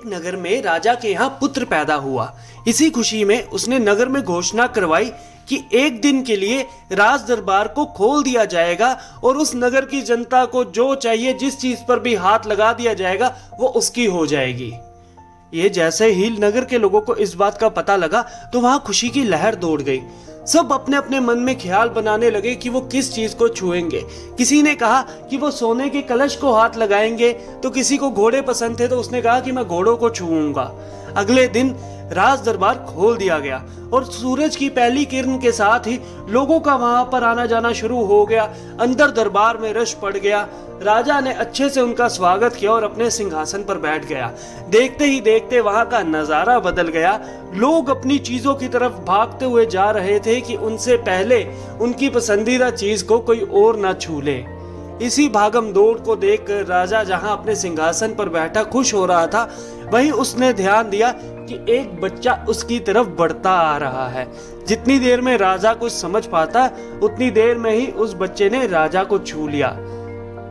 नगर में राजा के यहाँ पुत्र पैदा हुआ। इसी खुशी में उसने नगर में घोषणा करवाई कि एक दिन के लिए राज दरबार को खोल दिया जाएगा और उस नगर की जनता को जो चाहिए, जिस चीज पर भी हाथ लगा दिया जाएगा वो उसकी हो जाएगी। ये जैसे ही नगर के लोगों को इस बात का पता लगा तो वहां खुशी की लहर दौड़ गई। सब अपने अपने मन में ख्याल बनाने लगे कि वो किस चीज को छुएंगे। किसी ने कहा कि वो सोने के कलश को हाथ लगाएंगे, तो किसी को घोड़े पसंद थे तो उसने कहा कि मैं घोड़ों को छूऊंगा। अगले दिन राज दरबार खोल दिया गया और सूरज की पहली किरण के साथ ही लोगों का वहां पर आना जाना शुरू हो गया। अंदर दरबार में रश पड़ गया। राजा ने अच्छे से उनका स्वागत किया और अपने सिंहासन पर बैठ गया। देखते ही देखते वहां का नजारा बदल गया। लोग अपनी चीजों की तरफ भागते हुए जा रहे थे कि उनसे पहले उनकी पसंदीदा चीज को कोई और ना छू ले। इसी भागम दौड़ को देखकर राजा जहां अपने सिंहासन पर बैठा खुश हो रहा था, वहीं उसने ध्यान दिया कि एक बच्चा उसकी तरफ बढ़ता आ रहा है। जितनी देर में राजा कुछ समझ पाता, उतनी देर में ही उस बच्चे ने राजा को छू लिया।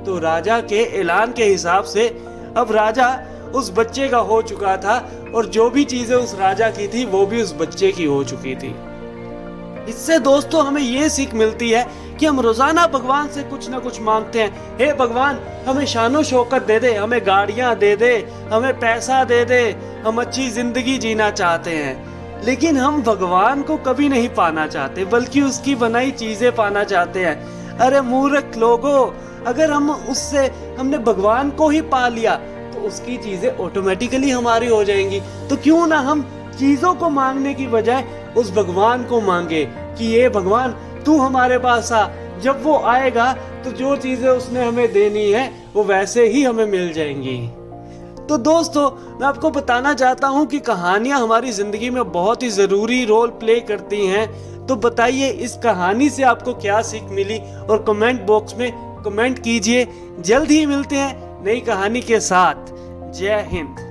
तो राजा के ऐलान के हिसाब से अब राजा उस बच्चे का हो चुका था और जो भी चीजें उस राजा की थी वो भी उस बच्चे की हो चुकी थी। इससे दोस्तों हमें ये सीख मिलती है कि हम रोजाना भगवान से कुछ ना कुछ मांगते हैं। हे भगवान, हमें शानो शौकत दे दे, हमें गाड़ियां दे दे, हमें पैसा दे दे, हम अच्छी जिंदगी जीना चाहते हैं। लेकिन हम भगवान को कभी नहीं पाना चाहते, बल्कि उसकी बनाई चीजें पाना चाहते हैं। अरे मूर्ख लोगों, अगर हमने भगवान को ही पा लिया तो उसकी चीजें ऑटोमेटिकली हमारी हो जाएंगी। तो क्यों ना हम चीजों को मांगने की बजाय उस भगवान को मांगे कि ये भगवान तू हमारे पास आ। जब वो आएगा तो जो चीजें उसने हमें देनी है वो वैसे ही हमें मिल जाएंगी। तो दोस्तों, मैं आपको बताना चाहता हूँ कि कहानियां हमारी जिंदगी में बहुत ही जरूरी रोल प्ले करती हैं। तो बताइए इस कहानी से आपको क्या सीख मिली, और कमेंट बॉक्स में कमेंट कीजिए। जल्द ही मिलते हैं नई कहानी के साथ। जय हिंद।